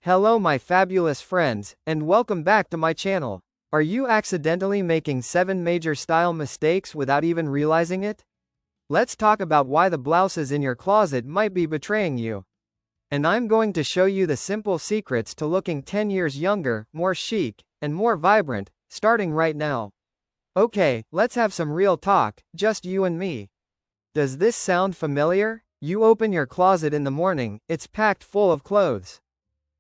Hello my fabulous friends, and welcome back to my channel. Are you accidentally making 7 major style mistakes without even realizing it? Let's talk about why the blouses in your closet might be betraying you. And I'm going to show you the simple secrets to looking 10 years younger, more chic, and more vibrant, starting right now. Okay, let's have some real talk, just you and me. Does this sound familiar? You open your closet in the morning, it's packed full of clothes.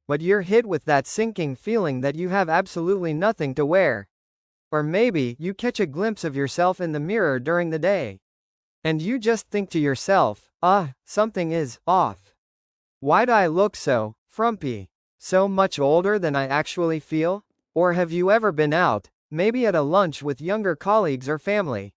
But you're hit with that sinking feeling that you have absolutely nothing to wear. Or maybe you catch a glimpse of yourself in the mirror during the day. And you just think to yourself, something is off. Why do I look so frumpy? So much older than I actually feel? Or have you ever been out, maybe at a lunch with younger colleagues or family,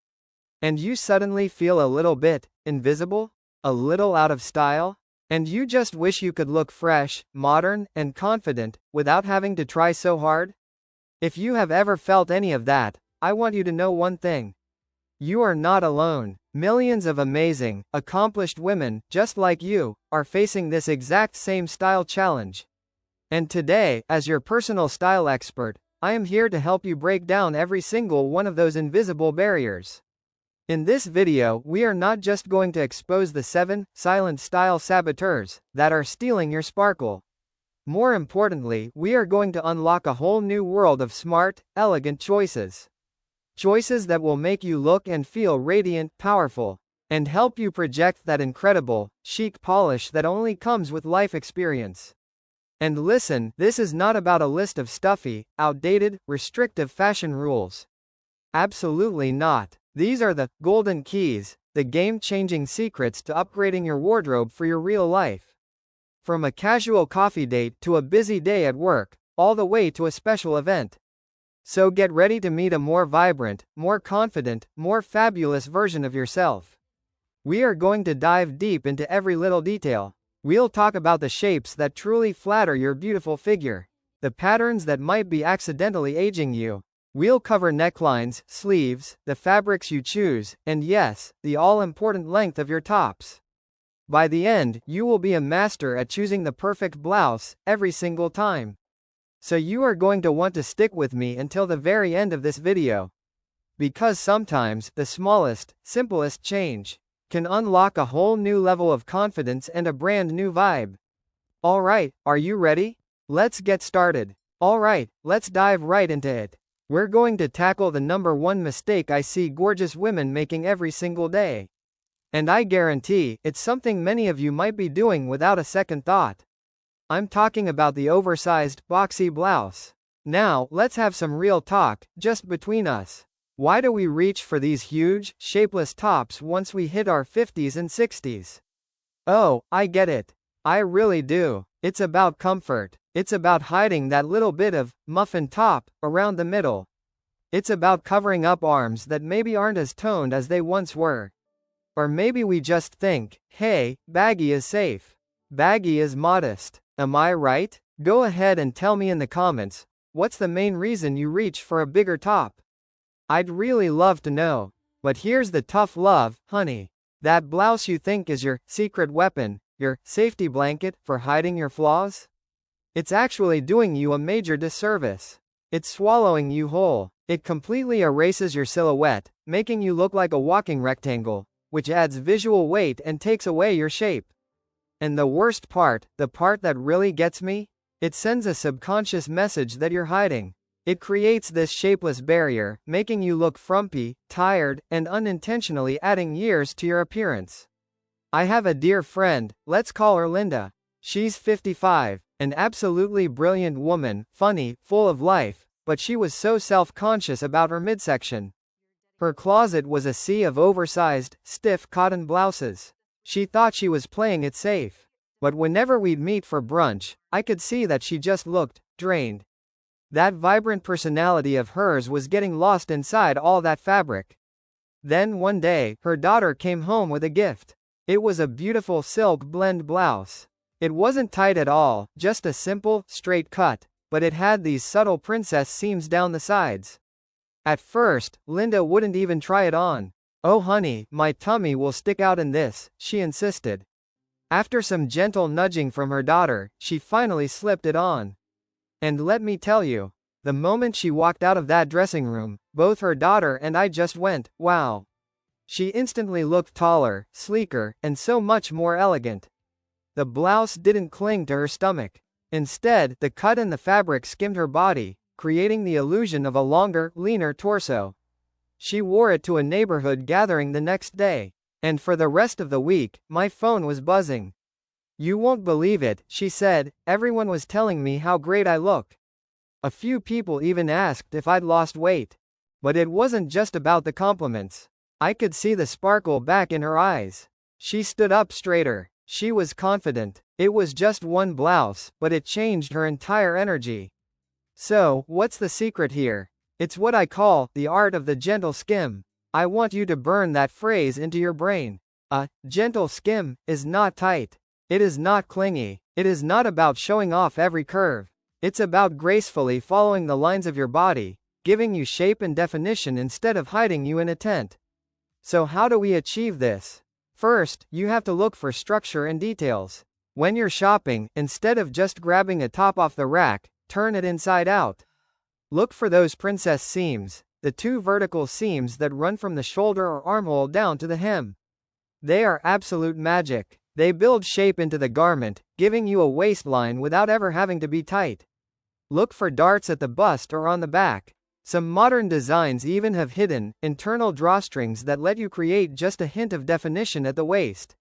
and you suddenly feel a little bit invisible? A little out of style? And you just wish you could look fresh, modern, and confident, without having to try so hard? If you have ever felt any of that, I want you to know one thing. You are not alone. Millions of amazing, accomplished women, just like you, are facing this exact same style challenge. And today, as your personal style expert, I am here to help you break down every single one of those invisible barriers. In this video, we are not just going to expose the 7 silent style saboteurs that are stealing your sparkle. More importantly, we are going to unlock a whole new world of smart, elegant choices. Choices that will make you look and feel radiant, powerful, and help you project that incredible, chic polish that only comes with life experience. And listen, this is not about a list of stuffy, outdated, restrictive fashion rules. Absolutely not. These are the golden keys, the game-changing secrets to upgrading your wardrobe for your real life. From a casual coffee date to a busy day at work, all the way to a special event. So get ready to meet a more vibrant, more confident, more fabulous version of yourself. We are going to dive deep into every little detail. We'll talk about the shapes that truly flatter your beautiful figure, the patterns that might be accidentally aging you. We'll cover necklines, sleeves, the fabrics you choose, and yes, the all-important length of your tops. By the end, you will be a master at choosing the perfect blouse, every single time. So you are going to want to stick with me until the very end of this video. Because sometimes, the smallest, simplest change can unlock a whole new level of confidence and a brand new vibe. Alright, are you ready? Let's get started. Alright, let's dive right into it. We're going to tackle the number 1 mistake I see gorgeous women making every single day. And I guarantee, it's something many of you might be doing without a second thought. I'm talking about the oversized, boxy blouse. Now, let's have some real talk, just between us. Why do we reach for these huge, shapeless tops once we hit our 50s and 60s? Oh, I get it. I really do. It's about comfort. It's about hiding that little bit of muffin top around the middle. It's about covering up arms that maybe aren't as toned as they once were. Or maybe we just think, hey, baggy is safe. Baggy is modest. Am I right? Go ahead and tell me in the comments, what's the main reason you reach for a bigger top? I'd really love to know. But here's the tough love, honey. That blouse you think is your secret weapon, your safety blanket for hiding your flaws? It's actually doing you a major disservice. It's swallowing you whole. It completely erases your silhouette, making you look like a walking rectangle, which adds visual weight and takes away your shape. And the worst part, the part that really gets me? It sends a subconscious message that you're hiding. It creates this shapeless barrier, making you look frumpy, tired, and unintentionally adding years to your appearance. I have a dear friend, let's call her Linda. She's 55, an absolutely brilliant woman, funny, full of life, but she was so self-conscious about her midsection. Her closet was a sea of oversized, stiff cotton blouses. She thought she was playing it safe. But whenever we'd meet for brunch, I could see that she just looked drained. That vibrant personality of hers was getting lost inside all that fabric. Then one day, her daughter came home with a gift. It was a beautiful silk blend blouse. It wasn't tight at all, just a simple, straight cut, but it had these subtle princess seams down the sides. At first, Linda wouldn't even try it on. Oh honey, my tummy will stick out in this, she insisted. After some gentle nudging from her daughter, she finally slipped it on. And let me tell you, the moment she walked out of that dressing room, both her daughter and I just went, wow. She instantly looked taller, sleeker, and so much more elegant. The blouse didn't cling to her stomach. Instead, the cut and the fabric skimmed her body, creating the illusion of a longer, leaner torso. She wore it to a neighborhood gathering the next day. And for the rest of the week, my phone was buzzing. "You won't believe it," she said, "everyone was telling me how great I look. A few people even asked if I'd lost weight." But it wasn't just about the compliments. I could see the sparkle back in her eyes. She stood up straighter. She was confident. It was just one blouse, but it changed her entire energy. So, what's the secret here? It's what I call the art of the gentle skim. I want you to burn that phrase into your brain. A gentle skim is not tight. It is not clingy. It is not about showing off every curve. It's about gracefully following the lines of your body, giving you shape and definition instead of hiding you in a tent. So how do we achieve this? First, you have to look for structure and details. When you're shopping, instead of just grabbing a top off the rack, turn it inside out. Look for those princess seams, the two vertical seams that run from the shoulder or armhole down to the hem. They are absolute magic. They build shape into the garment, giving you a waistline without ever having to be tight. Look for darts at the bust or on the back. Some modern designs even have hidden, internal drawstrings that let you create just a hint of definition at the waist.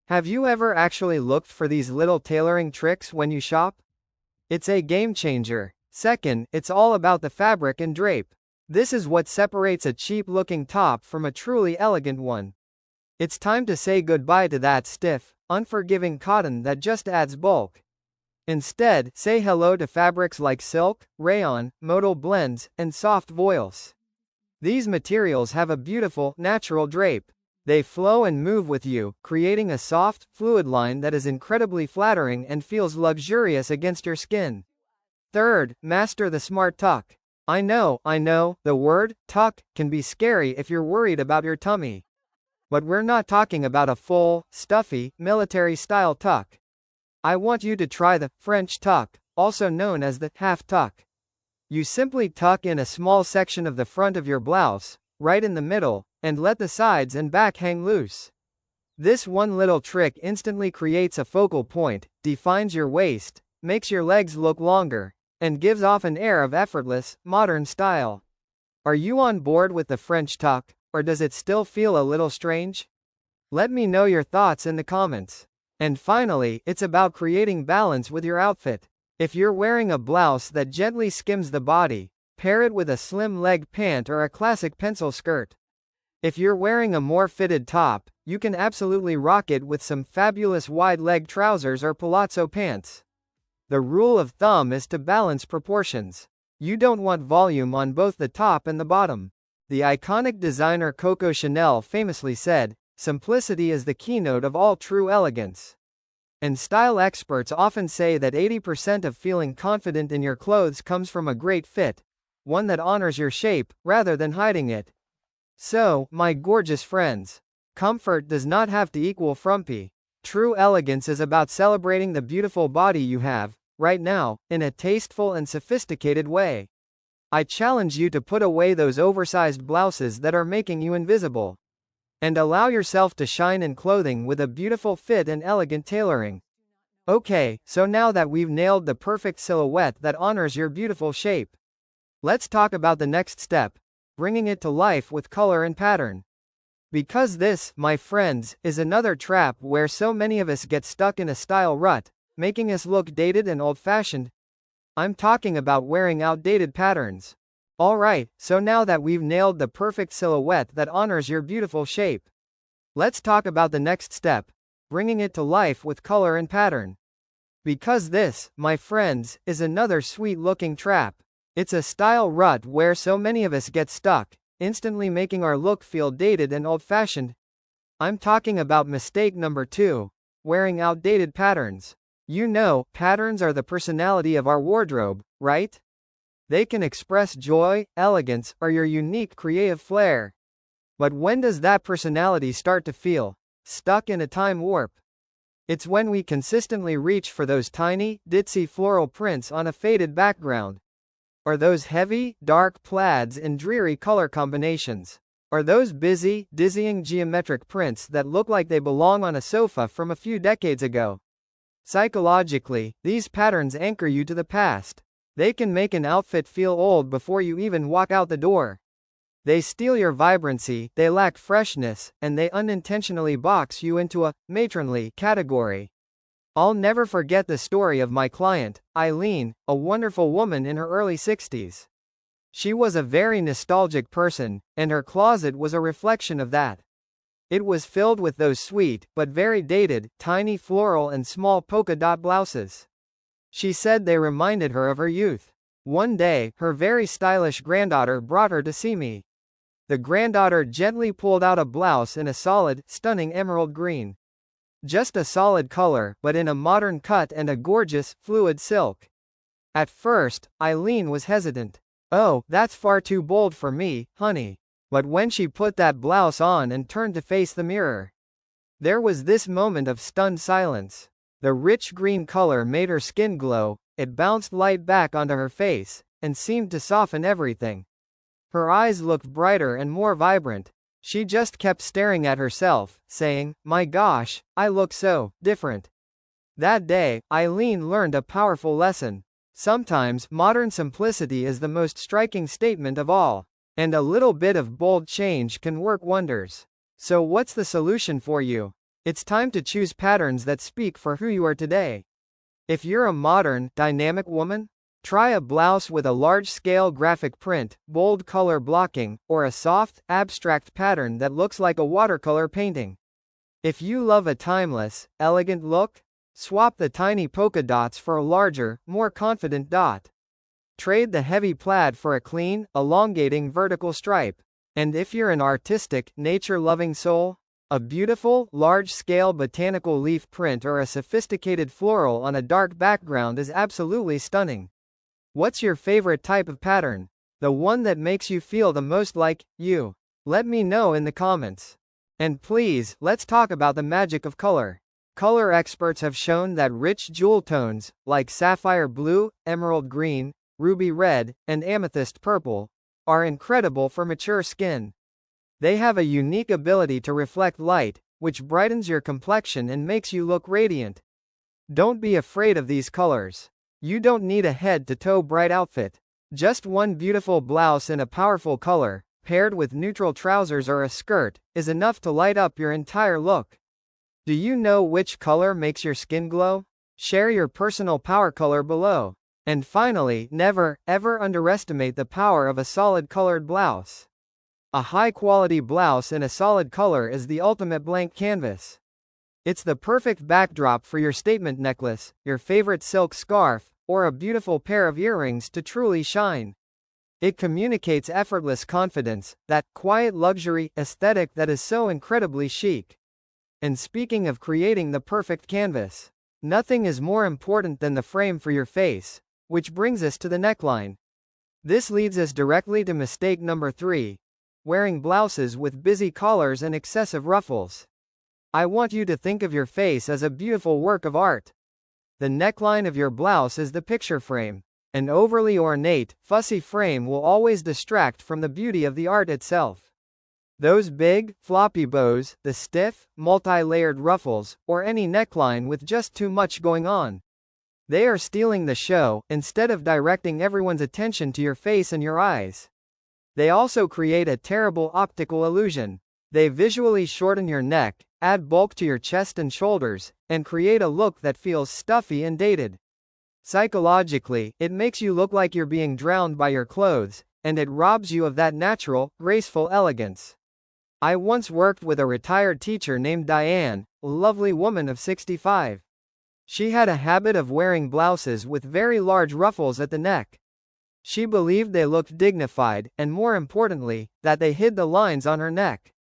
Have you ever actually looked for these little tailoring tricks when you shop? It's a game changer. Second, it's all about the fabric and drape. This is what separates a cheap-looking top from a truly elegant one. It's time to say goodbye to that stiff, unforgiving cotton that just adds bulk. Instead, say hello to fabrics like silk, rayon, modal blends, and soft voiles. These materials have a beautiful, natural drape. They flow and move with you, creating a soft, fluid line that is incredibly flattering and feels luxurious against your skin. Third, master the smart tuck. I know, the word tuck can be scary if you're worried about your tummy. But we're not talking about a full, stuffy, military-style tuck. I want you to try the French tuck, also known as the half tuck. You simply tuck in a small section of the front of your blouse, right in the middle, and let the sides and back hang loose. This one little trick instantly creates a focal point, defines your waist, makes your legs look longer, and gives off an air of effortless, modern style. Are you on board with the French tuck, or does it still feel a little strange? Let me know your thoughts in the comments. And finally, it's about creating balance with your outfit. If you're wearing a blouse that gently skims the body, pair it with a slim leg pant or a classic pencil skirt. If you're wearing a more fitted top, you can absolutely rock it with some fabulous wide leg trousers or palazzo pants. The rule of thumb is to balance proportions. You don't want volume on both the top and the bottom. The iconic designer Coco Chanel famously said, "Simplicity is the keynote of all true elegance." And style experts often say that 80% of feeling confident in your clothes comes from a great fit, one that honors your shape, rather than hiding it. So, my gorgeous friends, comfort does not have to equal frumpy. True elegance is about celebrating the beautiful body you have, right now, in a tasteful and sophisticated way. I challenge you to put away those oversized blouses that are making you invisible. And allow yourself to shine in clothing with a beautiful fit and elegant tailoring. Okay, so now that we've nailed the perfect silhouette that honors your beautiful shape, let's talk about the next step, bringing it to life with color and pattern. Because this, my friends, is another trap where so many of us get stuck in a style rut, making us look dated and old-fashioned. I'm talking about wearing outdated patterns. Alright, so now that we've nailed the perfect silhouette that honors your beautiful shape, let's talk about the next step, bringing it to life with color and pattern. Because this, my friends, is another sweet-looking trap. It's a style rut where so many of us get stuck, instantly making our look feel dated and old-fashioned. I'm talking about mistake number 2, wearing outdated patterns. You know, patterns are the personality of our wardrobe, right? They can express joy, elegance, or your unique creative flair. But when does that personality start to feel stuck in a time warp? It's when we consistently reach for those tiny, ditzy floral prints on a faded background. Or those heavy, dark plaids in dreary color combinations. Or those busy, dizzying geometric prints that look like they belong on a sofa from a few decades ago. Psychologically, these patterns anchor you to the past. They can make an outfit feel old before you even walk out the door. They steal your vibrancy, they lack freshness, and they unintentionally box you into a matronly category. I'll never forget the story of my client, Eileen, a wonderful woman in her early 60s. She was a very nostalgic person, and her closet was a reflection of that. It was filled with those sweet, but very dated, tiny floral and small polka dot blouses. She said they reminded her of her youth. One day, her very stylish granddaughter brought her to see me. The granddaughter gently pulled out a blouse in a solid, stunning emerald green. Just a solid color, but in a modern cut and a gorgeous, fluid silk. At first, Eileen was hesitant. "Oh, that's far too bold for me, honey." But when she put that blouse on and turned to face the mirror, there was this moment of stunned silence. The rich green color made her skin glow, it bounced light back onto her face, and seemed to soften everything. Her eyes looked brighter and more vibrant. She just kept staring at herself, saying, "My gosh, I look so different." That day, Eileen learned a powerful lesson. Sometimes, modern simplicity is the most striking statement of all. And a little bit of bold change can work wonders. So what's the solution for you? It's time to choose patterns that speak for who you are today. If you're a modern, dynamic woman, try a blouse with a large-scale graphic print, bold color blocking, or a soft, abstract pattern that looks like a watercolor painting. If you love a timeless, elegant look, swap the tiny polka dots for a larger, more confident dot. Trade the heavy plaid for a clean, elongating vertical stripe. And if you're an artistic, nature-loving soul, a beautiful, large-scale botanical leaf print or a sophisticated floral on a dark background is absolutely stunning. What's your favorite type of pattern? The one that makes you feel the most like you? Let me know in the comments. And please, let's talk about the magic of color. Color experts have shown that rich jewel tones, like sapphire blue, emerald green, ruby red, and amethyst purple, are incredible for mature skin. They have a unique ability to reflect light, which brightens your complexion and makes you look radiant. Don't be afraid of these colors. You don't need a head-to-toe bright outfit. Just one beautiful blouse in a powerful color, paired with neutral trousers or a skirt, is enough to light up your entire look. Do you know which color makes your skin glow? Share your personal power color below. And finally, never, ever underestimate the power of a solid colored blouse. A high-quality blouse in a solid color is the ultimate blank canvas. It's the perfect backdrop for your statement necklace, your favorite silk scarf, or a beautiful pair of earrings to truly shine. It communicates effortless confidence, that quiet luxury aesthetic that is so incredibly chic. And speaking of creating the perfect canvas, nothing is more important than the frame for your face. Which brings us to the neckline. This leads us directly to mistake number 3. Wearing blouses with busy collars and excessive ruffles. I want you to think of your face as a beautiful work of art. The neckline of your blouse is the picture frame. An overly ornate, fussy frame will always distract from the beauty of the art itself. Those big, floppy bows, the stiff, multi-layered ruffles, or any neckline with just too much going on. They are stealing the show, instead of directing everyone's attention to your face and your eyes. They also create a terrible optical illusion. They visually shorten your neck, add bulk to your chest and shoulders, and create a look that feels stuffy and dated. Psychologically, it makes you look like you're being drowned by your clothes, and it robs you of that natural, graceful elegance. I once worked with a retired teacher named Diane, a lovely woman of 65. She had a habit of wearing blouses with very large ruffles at the neck. She believed they looked dignified, and more importantly, that they hid the lines on her neck.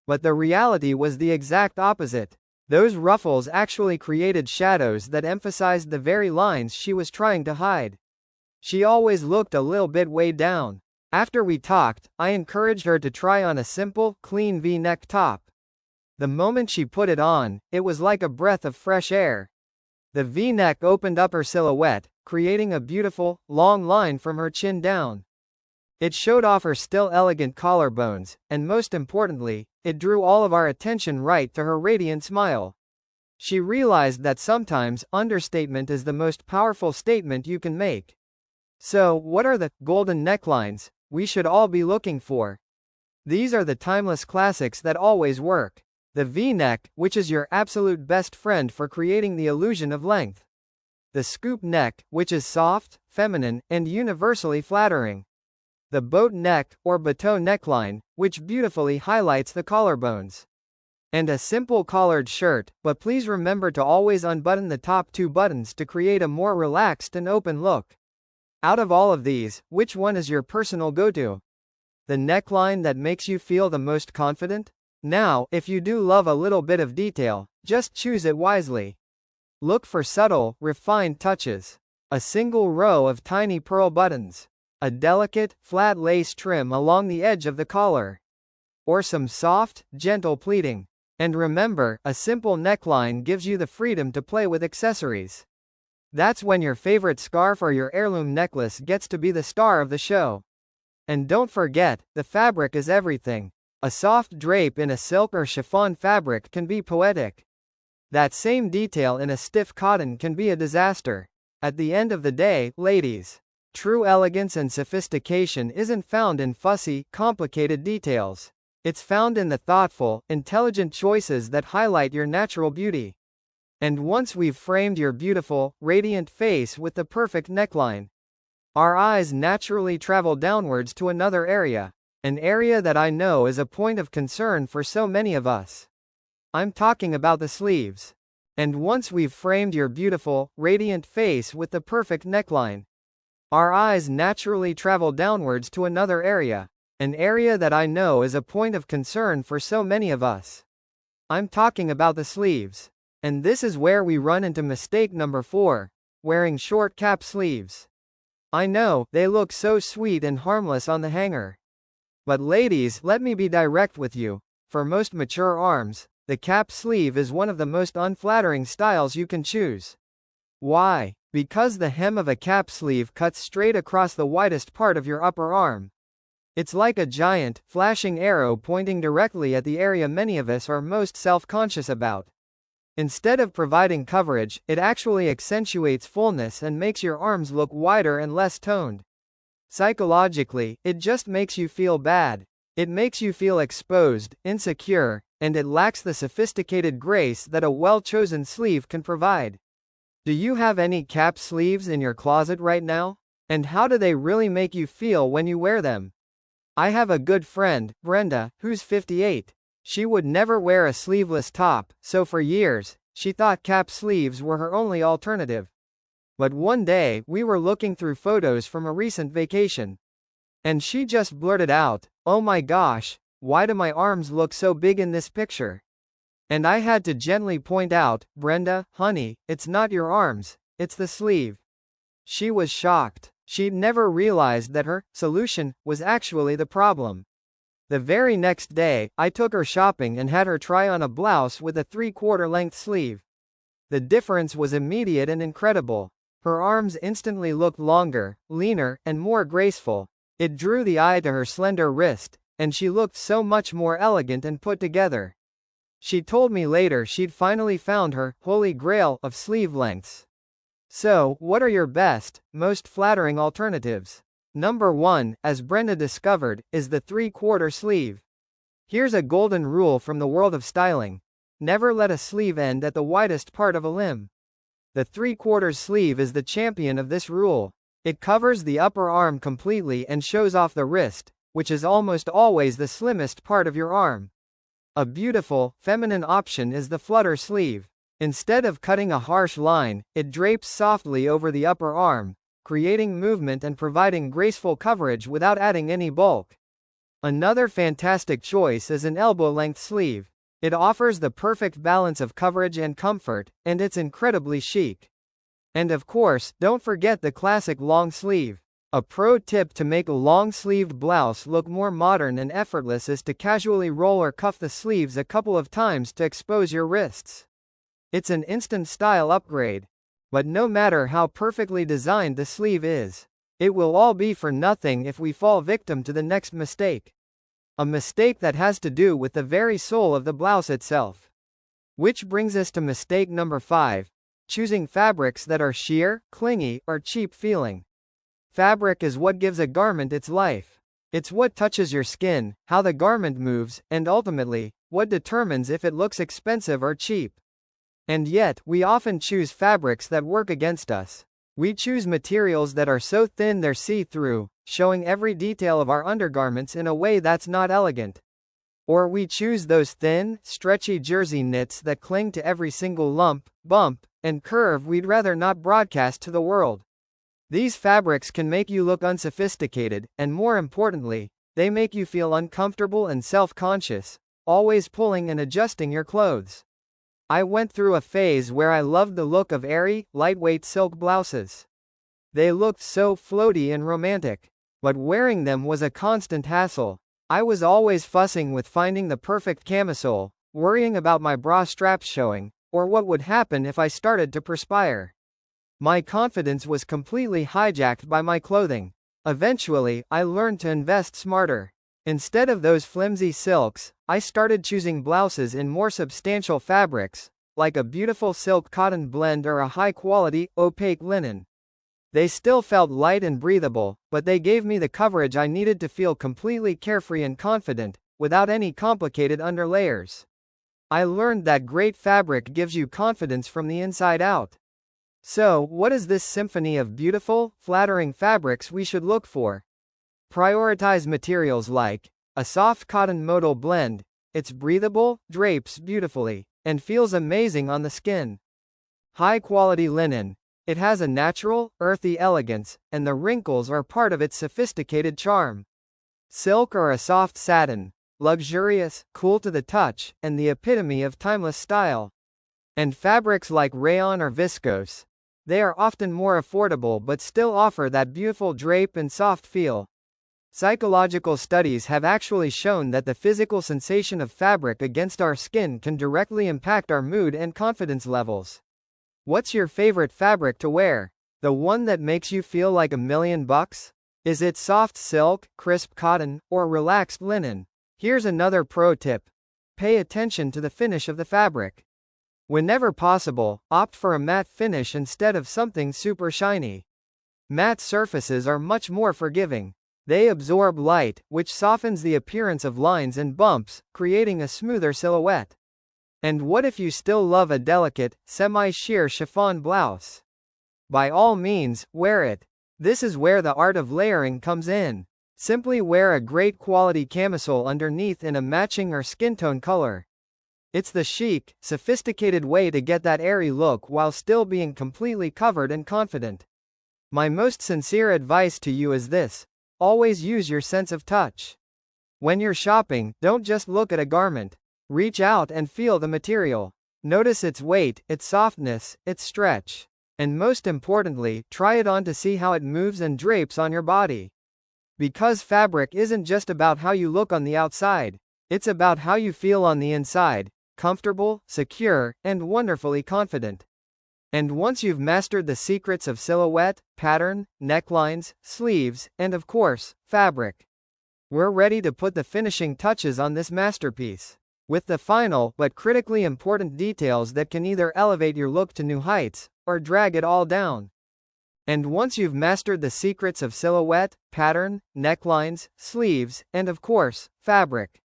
But the reality was the exact opposite. Those ruffles actually created shadows that emphasized the very lines she was trying to hide. She always looked a little bit weighed down. After we talked, I encouraged her to try on a simple, clean V-neck top. The moment she put it on, it was like a breath of fresh air. The V-neck opened up her silhouette, creating a beautiful, long line from her chin down. It showed off her still elegant collarbones, and most importantly, it drew all of our attention right to her radiant smile. She realized that sometimes, understatement is the most powerful statement you can make. So, what are the golden necklines we should all be looking for? These are the timeless classics that always work. The V-neck, which is your absolute best friend for creating the illusion of length. The scoop neck, which is soft, feminine, and universally flattering. The boat neck, or bateau neckline, which beautifully highlights the collarbones. And a simple collared shirt, but please remember to always unbutton the top 2 buttons to create a more relaxed and open look. Out of all of these, which one is your personal go-to? The neckline that makes you feel the most confident? Now, if you do love a little bit of detail, just choose it wisely. Look for subtle, refined touches. A single row of tiny pearl buttons. A delicate, flat lace trim along the edge of the collar. Or some soft, gentle pleating. And remember, a simple neckline gives you the freedom to play with accessories. That's when your favorite scarf or your heirloom necklace gets to be the star of the show. And don't forget, the fabric is everything. A soft drape in a silk or chiffon fabric can be poetic. That same detail in a stiff cotton can be a disaster. At the end of the day, ladies, true elegance and sophistication isn't found in fussy, complicated details. It's found in the thoughtful, intelligent choices that highlight your natural beauty. And once we've framed your beautiful, radiant face with the perfect neckline, our eyes naturally travel downwards to another area. An area that I know is a point of concern for so many of us. I'm talking about the sleeves. And once we've framed your beautiful, radiant face with the perfect neckline, our eyes naturally travel downwards to another area. An area that I know is a point of concern for so many of us. I'm talking about the sleeves. And this is where we run into mistake number 4, wearing short cap sleeves. I know, they look so sweet and harmless on the hanger. But ladies, let me be direct with you. For most mature arms, the cap sleeve is one of the most unflattering styles you can choose. Why? Because the hem of a cap sleeve cuts straight across the widest part of your upper arm. It's like a giant, flashing arrow pointing directly at the area many of us are most self-conscious about. Instead of providing coverage, it actually accentuates fullness and makes your arms look wider and less toned. Psychologically, it just makes you feel bad. It makes you feel exposed, insecure, and it lacks the sophisticated grace that a well-chosen sleeve can provide. Do you have any cap sleeves in your closet right now? And how do they really make you feel when you wear them? I have a good friend, Brenda, who's 58. She would never wear a sleeveless top, so for years, she thought cap sleeves were her only alternative. But one day, we were looking through photos from a recent vacation. And she just blurted out, "Oh my gosh, why do my arms look so big in this picture?" And I had to gently point out, "Brenda, honey, it's not your arms, it's the sleeve." She was shocked. She'd never realized that her solution was actually the problem. The very next day, I took her shopping and had her try on a blouse with a 3/4 length sleeve. The difference was immediate and incredible. Her arms instantly looked longer, leaner, and more graceful. It drew the eye to her slender wrist, and she looked so much more elegant and put together. She told me later she'd finally found her holy grail of sleeve lengths. So, what are your best, most flattering alternatives? Number 1, as Brenda discovered, is the 3/4 sleeve. Here's a golden rule from the world of styling. Never let a sleeve end at the widest part of a limb. The 3/4 sleeve is the champion of this rule. It covers the upper arm completely and shows off the wrist, which is almost always the slimmest part of your arm. A beautiful, feminine option is the flutter sleeve. Instead of cutting a harsh line, it drapes softly over the upper arm, creating movement and providing graceful coverage without adding any bulk. Another fantastic choice is an elbow-length sleeve. It offers the perfect balance of coverage and comfort, and it's incredibly chic. And of course, don't forget the classic long sleeve. A pro tip to make a long-sleeved blouse look more modern and effortless is to casually roll or cuff the sleeves a couple of times to expose your wrists. It's an instant style upgrade. But no matter how perfectly designed the sleeve is, it will all be for nothing if we fall victim to the next mistake. A mistake that has to do with the very soul of the blouse itself. Which brings us to mistake number 5, choosing fabrics that are sheer, clingy, or cheap feeling. Fabric is what gives a garment its life. It's what touches your skin, how the garment moves, and ultimately, what determines if it looks expensive or cheap. And yet, we often choose fabrics that work against us. We choose materials that are so thin they're see-through, showing every detail of our undergarments in a way that's not elegant. Or we choose those thin, stretchy jersey knits that cling to every single lump, bump, and curve we'd rather not broadcast to the world. These fabrics can make you look unsophisticated, and more importantly, they make you feel uncomfortable and self-conscious, always pulling and adjusting your clothes. I went through a phase where I loved the look of airy, lightweight silk blouses. They looked so floaty and romantic. But wearing them was a constant hassle. I was always fussing with finding the perfect camisole, worrying about my bra straps showing, or what would happen if I started to perspire. My confidence was completely hijacked by my clothing. Eventually, I learned to invest smarter. Instead of those flimsy silks, I started choosing blouses in more substantial fabrics, like a beautiful silk-cotton blend or a high-quality, opaque linen. They still felt light and breathable, but they gave me the coverage I needed to feel completely carefree and confident, without any complicated underlayers. I learned that great fabric gives you confidence from the inside out. So, what is this symphony of beautiful, flattering fabrics we should look for? Prioritize materials like a soft cotton modal blend. It's breathable, drapes beautifully, and feels amazing on the skin. High-quality linen. It has a natural, earthy elegance, and the wrinkles are part of its sophisticated charm. Silk or a soft satin. Luxurious, cool to the touch, and the epitome of timeless style. And fabrics like rayon or viscose. They are often more affordable but still offer that beautiful drape and soft feel. Psychological studies have actually shown that the physical sensation of fabric against our skin can directly impact our mood and confidence levels. What's your favorite fabric to wear? The one that makes you feel like $1,000,000? Is it soft silk, crisp cotton, or relaxed linen? Here's another pro tip. Pay attention to the finish of the fabric. Whenever possible, opt for a matte finish instead of something super shiny. Matte surfaces are much more forgiving. They absorb light, which softens the appearance of lines and bumps, creating a smoother silhouette. And what if you still love a delicate, semi-sheer chiffon blouse? By all means, wear it. This is where the art of layering comes in. Simply wear a great quality camisole underneath in a matching or skin tone color. It's the chic, sophisticated way to get that airy look while still being completely covered and confident. My most sincere advice to you is this: always use your sense of touch. When you're shopping, don't just look at a garment. Reach out and feel the material. Notice its weight, its softness, its stretch. And most importantly, try it on to see how it moves and drapes on your body. Because fabric isn't just about how you look on the outside. It's about how you feel on the inside, comfortable, secure, and wonderfully confident. And once you've mastered the secrets of silhouette, pattern, necklines, sleeves, and of course, fabric, we're ready to put the finishing touches on this masterpiece. With the final, but critically important details that can either elevate your look to new heights, or drag it all down. And once you've mastered the secrets of silhouette, pattern, necklines, sleeves, and of course, fabric,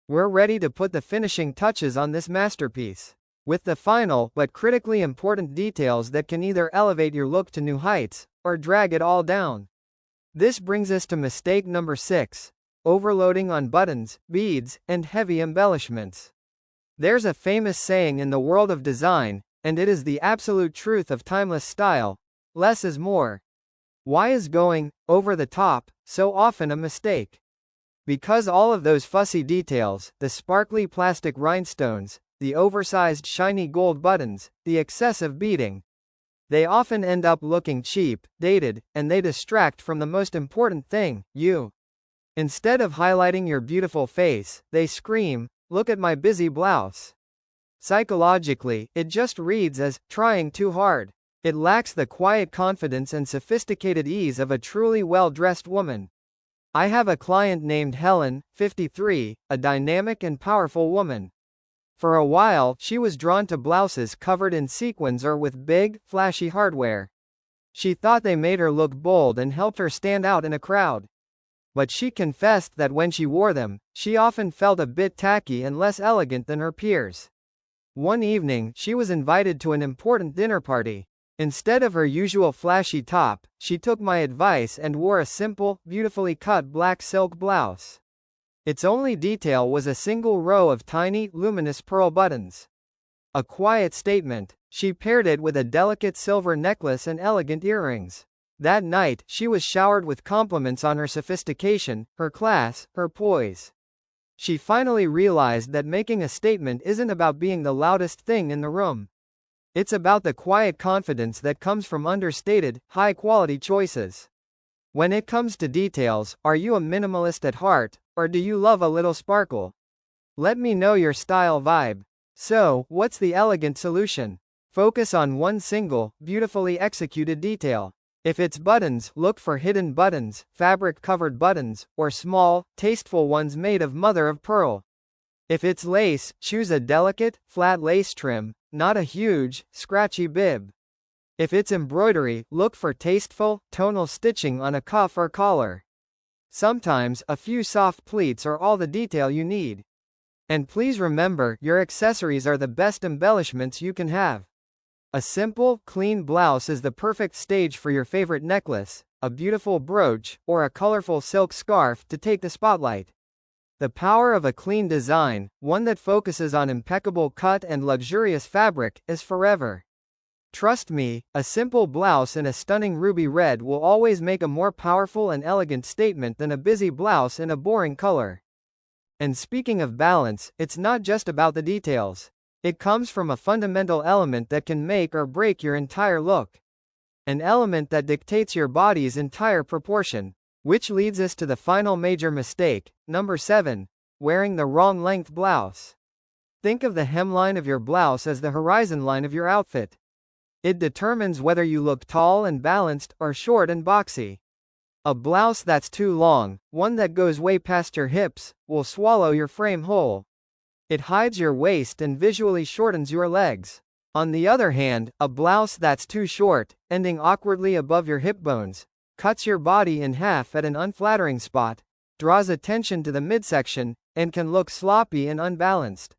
we're ready to put the finishing touches on this masterpiece. With the final, but critically important details that can either elevate your look to new heights, or drag it all down. This brings us to mistake number 6. Overloading on buttons, beads, and heavy embellishments. There's a famous saying in the world of design, and it is the absolute truth of timeless style: less is more. Why is going over the top so often a mistake? Because all of those fussy details, the sparkly plastic rhinestones, the oversized shiny gold buttons, the excessive beading, They often end up looking cheap, dated, and they distract from the most important thing, you. Instead of highlighting your beautiful face, they scream, "Look at my busy blouse." Psychologically, it just reads as trying too hard. It lacks the quiet confidence and sophisticated ease of a truly well-dressed woman. I have a client named Helen, 53, a dynamic and powerful woman. For a while, she was drawn to blouses covered in sequins or with big, flashy hardware. She thought they made her look bold and helped her stand out in a crowd. But she confessed that when she wore them, she often felt a bit tacky and less elegant than her peers. One evening, she was invited to an important dinner party. Instead of her usual flashy top, she took my advice and wore a simple, beautifully cut black silk blouse. Its only detail was a single row of tiny, luminous pearl buttons. A quiet statement. She paired it with a delicate silver necklace and elegant earrings. That night, she was showered with compliments on her sophistication, her class, her poise. She finally realized that making a statement isn't about being the loudest thing in the room. It's about the quiet confidence that comes from understated, high-quality choices. When it comes to details, are you a minimalist at heart, or do you love a little sparkle? Let me know your style vibe. So, what's the elegant solution? Focus on one single, beautifully executed detail. If it's buttons, look for hidden buttons, fabric-covered buttons, or small, tasteful ones made of mother-of-pearl. If it's lace, choose a delicate, flat lace trim, not a huge, scratchy bib. If it's embroidery, look for tasteful, tonal stitching on a cuff or collar. Sometimes, a few soft pleats are all the detail you need. And please remember, your accessories are the best embellishments you can have. A simple, clean blouse is the perfect stage for your favorite necklace, a beautiful brooch, or a colorful silk scarf to take the spotlight. The power of a clean design, one that focuses on impeccable cut and luxurious fabric, is forever. Trust me, a simple blouse in a stunning ruby red will always make a more powerful and elegant statement than a busy blouse in a boring color. And speaking of balance, it's not just about the details. It comes from a fundamental element that can make or break your entire look. An element that dictates your body's entire proportion. Which leads us to the final major mistake, number 7, wearing the wrong length blouse. Think of the hemline of your blouse as the horizon line of your outfit. It determines whether you look tall and balanced, or short and boxy. A blouse that's too long, one that goes way past your hips, will swallow your frame whole. It hides your waist and visually shortens your legs. On the other hand, a blouse that's too short, ending awkwardly above your hip bones, cuts your body in half at an unflattering spot, draws attention to the midsection, and can look sloppy and unbalanced.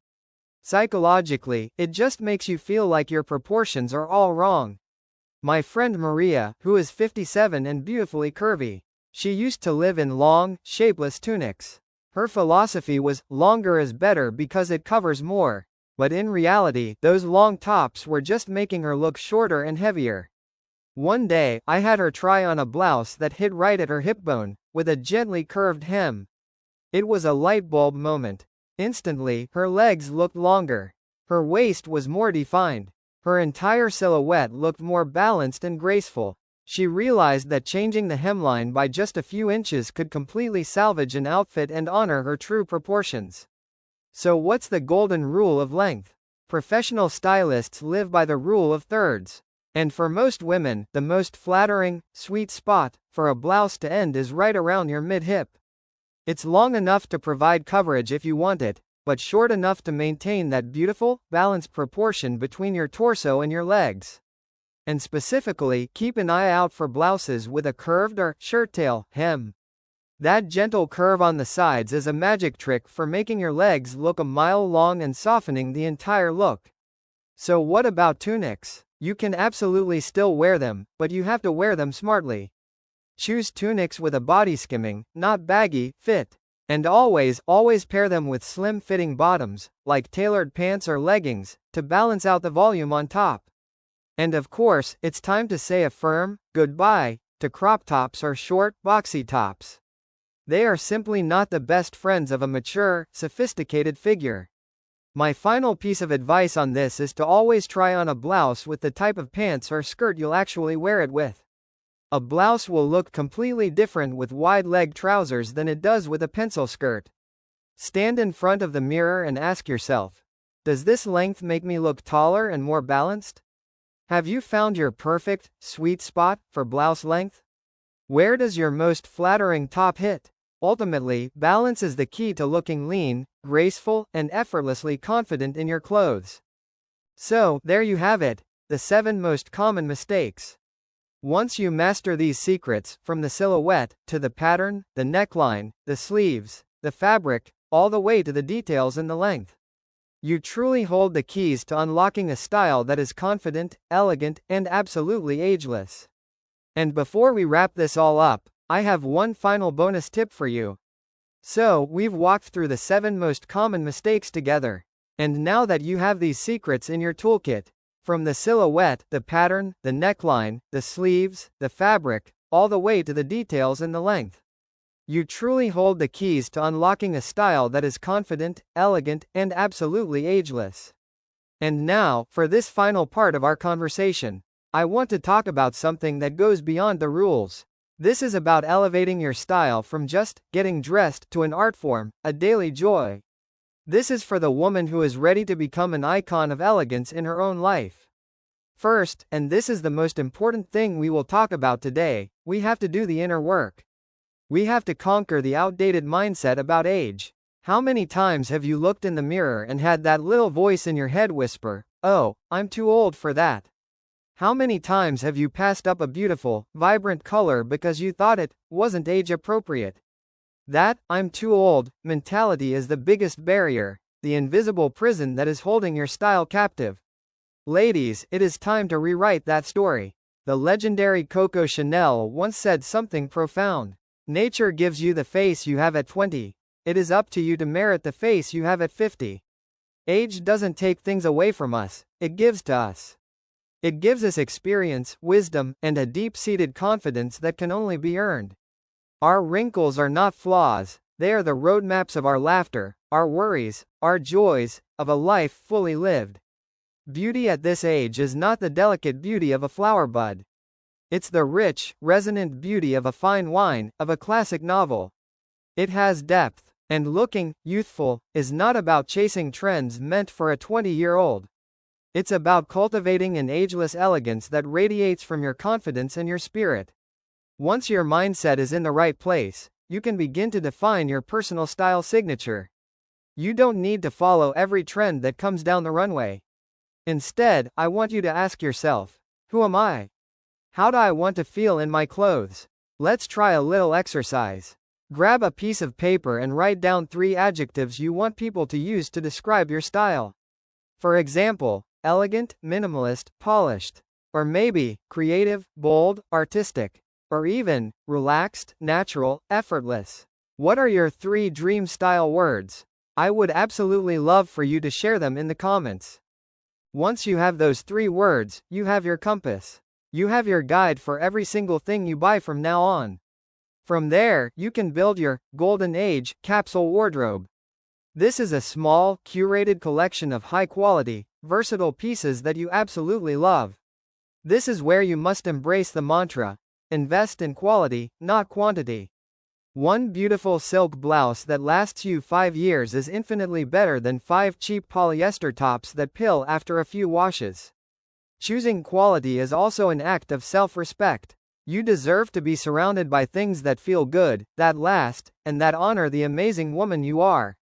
Psychologically, it just makes you feel like your proportions are all wrong. My friend Maria, who is 57 and beautifully curvy, she used to live in long, shapeless tunics. Her philosophy was, longer is better because it covers more, but in reality, those long tops were just making her look shorter and heavier. One day, I had her try on a blouse that hit right at her hip bone, with a gently curved hem. It was a light bulb moment. Instantly, her legs looked longer. Her waist was more defined. Her entire silhouette looked more balanced and graceful. She realized that changing the hemline by just a few inches could completely salvage an outfit and honor her true proportions. So what's the golden rule of length? Professional stylists live by the rule of thirds. And for most women, the most flattering, sweet spot for a blouse to end is right around your mid-hip. It's long enough to provide coverage if you want it, but short enough to maintain that beautiful, balanced proportion between your torso and your legs. And specifically, keep an eye out for blouses with a curved or shirt-tail hem. That gentle curve on the sides is a magic trick for making your legs look a mile long and softening the entire look. So what about tunics? You can absolutely still wear them, but you have to wear them smartly. Choose tunics with a body skimming, not baggy, fit. And always pair them with slim-fitting bottoms, like tailored pants or leggings, to balance out the volume on top. And of course, it's time to say a firm goodbye to crop tops or short, boxy tops. They are simply not the best friends of a mature, sophisticated figure. My final piece of advice on this is to always try on a blouse with the type of pants or skirt you'll actually wear it with. A blouse will look completely different with wide-leg trousers than it does with a pencil skirt. Stand in front of the mirror and ask yourself, does this length make me look taller and more balanced? Have you found your perfect, sweet spot for blouse length? Where does your most flattering top hit? Ultimately, balance is the key to looking lean, graceful, and effortlessly confident in your clothes. So, there you have it, the 7 most common mistakes. Once you master these secrets, from the silhouette, to the pattern, the neckline, the sleeves, the fabric, all the way to the details and the length, you truly hold the keys to unlocking a style that is confident, elegant, and absolutely ageless. And before we wrap this all up, I have one final bonus tip for you. So, we've walked through the 7 most common mistakes together. And now that you have these secrets in your toolkit, from the silhouette, the pattern, the neckline, the sleeves, the fabric, all the way to the details and the length, you truly hold the keys to unlocking a style that is confident, elegant, and absolutely ageless. And now, for this final part of our conversation, I want to talk about something that goes beyond the rules. This is about elevating your style from just getting dressed to an art form, a daily joy. This is for the woman who is ready to become an icon of elegance in her own life. First, and this is the most important thing we will talk about today, we have to do the inner work. We have to conquer the outdated mindset about age. How many times have you looked in the mirror and had that little voice in your head whisper, "Oh, I'm too old for that"? How many times have you passed up a beautiful, vibrant color because you thought it wasn't age appropriate? That "I'm too old" mentality is the biggest barrier, the invisible prison that is holding your style captive. Ladies, it is time to rewrite that story. The legendary Coco Chanel once said something profound. Nature gives you the face you have at 20. It is up to you to merit the face you have at 50. Age doesn't take things away from us, it gives to us. It gives us experience, wisdom, and a deep-seated confidence that can only be earned. Our wrinkles are not flaws, they are the roadmaps of our laughter, our worries, our joys, of a life fully lived. Beauty at this age is not the delicate beauty of a flower bud. It's the rich, resonant beauty of a fine wine, of a classic novel. It has depth, and looking youthful is not about chasing trends meant for a 20-year-old. It's about cultivating an ageless elegance that radiates from your confidence and your spirit. Once your mindset is in the right place, you can begin to define your personal style signature. You don't need to follow every trend that comes down the runway. Instead, I want you to ask yourself, who am I? How do I want to feel in my clothes? Let's try a little exercise. Grab a piece of paper and write down 3 adjectives you want people to use to describe your style. For example, elegant, minimalist, polished. Or maybe, creative, bold, artistic. Or even, relaxed, natural, effortless. What are your 3 dream style words? I would absolutely love for you to share them in the comments. Once you have those 3 words, you have your compass. You have your guide for every single thing you buy from now on. From there, you can build your golden age capsule wardrobe. This is a small, curated collection of high-quality, versatile pieces that you absolutely love. This is where you must embrace the mantra, invest in quality, not quantity. One beautiful silk blouse that lasts you 5 years is infinitely better than 5 cheap polyester tops that pill after a few washes. Choosing quality is also an act of self-respect. You deserve to be surrounded by things that feel good, that last, and that honor the amazing woman you are.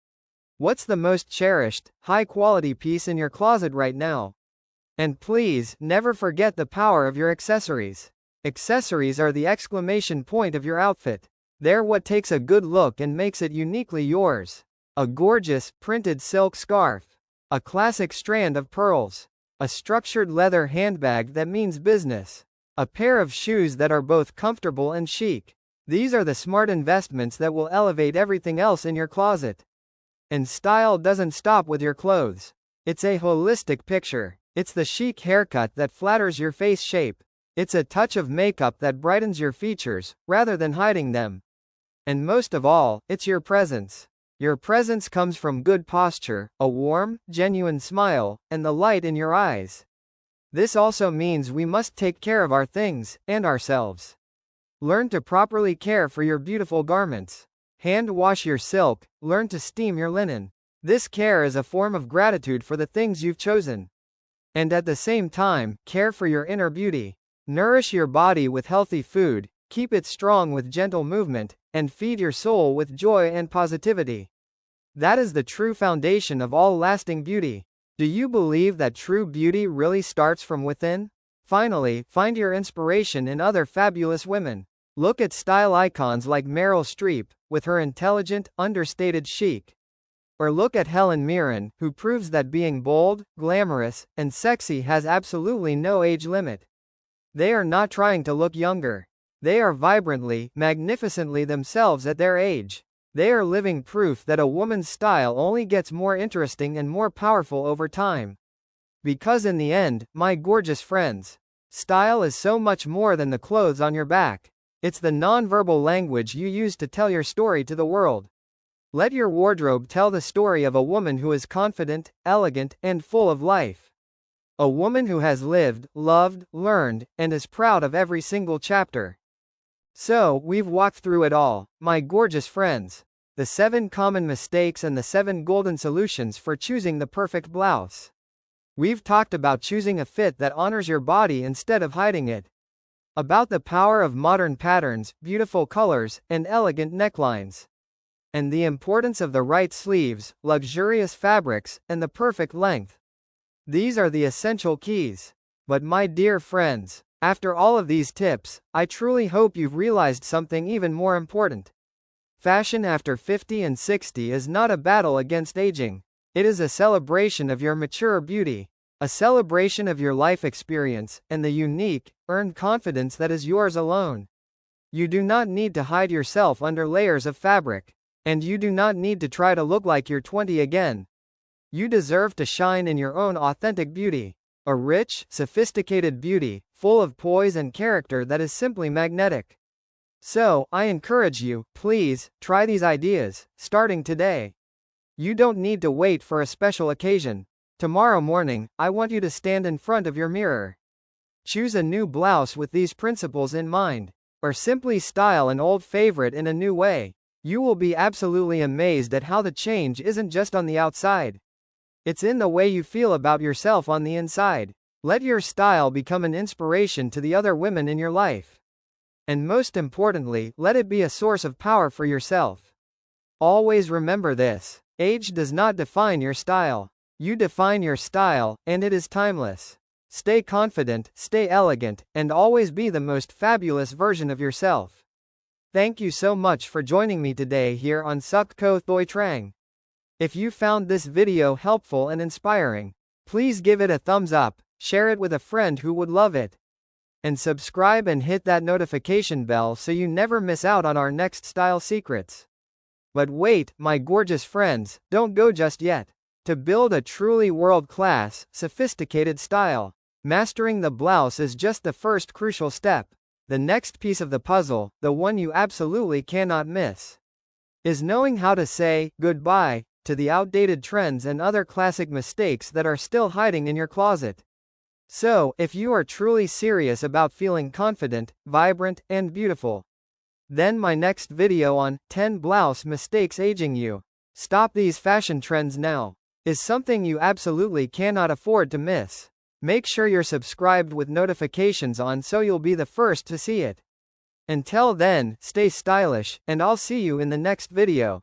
What's the most cherished, high-quality piece in your closet right now? And please, never forget the power of your accessories. Accessories are the exclamation point of your outfit. They're what takes a good look and makes it uniquely yours. A gorgeous, printed silk scarf. A classic strand of pearls. A structured leather handbag that means business. A pair of shoes that are both comfortable and chic. These are the smart investments that will elevate everything else in your closet. And style doesn't stop with your clothes. It's a holistic picture. It's the chic haircut that flatters your face shape. It's a touch of makeup that brightens your features, rather than hiding them. And most of all, it's your presence. Your presence comes from good posture, a warm, genuine smile, and the light in your eyes. This also means we must take care of our things, and ourselves. Learn to properly care for your beautiful garments. Hand wash your silk, learn to steam your linen. This care is a form of gratitude for the things you've chosen. And at the same time, care for your inner beauty. Nourish your body with healthy food, keep it strong with gentle movement, and feed your soul with joy and positivity. That is the true foundation of all lasting beauty. Do you believe that true beauty really starts from within? Finally, find your inspiration in other fabulous women. Look at style icons like Meryl Streep, with her intelligent, understated chic. Or look at Helen Mirren, who proves that being bold, glamorous, and sexy has absolutely no age limit. They are not trying to look younger. They are vibrantly, magnificently themselves at their age. They are living proof that a woman's style only gets more interesting and more powerful over time. Because in the end, my gorgeous friends, style is so much more than the clothes on your back. It's the non-verbal language you use to tell your story to the world. Let your wardrobe tell the story of a woman who is confident, elegant, and full of life. A woman who has lived, loved, learned, and is proud of every single chapter. So, we've walked through it all, my gorgeous friends. The 7 common mistakes and the 7 golden solutions for choosing the perfect blouse. We've talked about choosing a fit that honors your body instead of hiding it. About the power of modern patterns, beautiful colors, and elegant necklines. And the importance of the right sleeves, luxurious fabrics, and the perfect length. These are the essential keys. But my dear friends, after all of these tips, I truly hope you've realized something even more important. Fashion after 50 and 60 is not a battle against aging. It is a celebration of your mature beauty, a celebration of your life experience, and the unique, earned confidence that is yours alone. You do not need to hide yourself under layers of fabric. And you do not need to try to look like you're 20 again. You deserve to shine in your own authentic beauty. A rich, sophisticated beauty, full of poise and character that is simply magnetic. So, I encourage you, please, try these ideas, starting today. You don't need to wait for a special occasion. Tomorrow morning, I want you to stand in front of your mirror. Choose a new blouse with these principles in mind. Or simply style an old favorite in a new way. You will be absolutely amazed at how the change isn't just on the outside. It's in the way you feel about yourself on the inside. Let your style become an inspiration to the other women in your life. And most importantly, let it be a source of power for yourself. Always remember this: age does not define your style. You define your style, and it is timeless. Stay confident, stay elegant, and always be the most fabulous version of yourself. Thank you so much for joining me today here on Suk Ko Thoi Trang. If you found this video helpful and inspiring, please give it a thumbs up, share it with a friend who would love it, and subscribe and hit that notification bell so you never miss out on our next style secrets. But wait, my gorgeous friends, don't go just yet. To build a truly world-class, sophisticated style, mastering the blouse is just the first crucial step. The next piece of the puzzle, the one you absolutely cannot miss, is knowing how to say goodbye to the outdated trends and other classic mistakes that are still hiding in your closet. So, if you are truly serious about feeling confident, vibrant, and beautiful, then my next video on 10 blouse mistakes aging you, stop these fashion trends now, is something you absolutely cannot afford to miss. Make sure you're subscribed with notifications on so you'll be the first to see it. Until then, stay stylish, and I'll see you in the next video.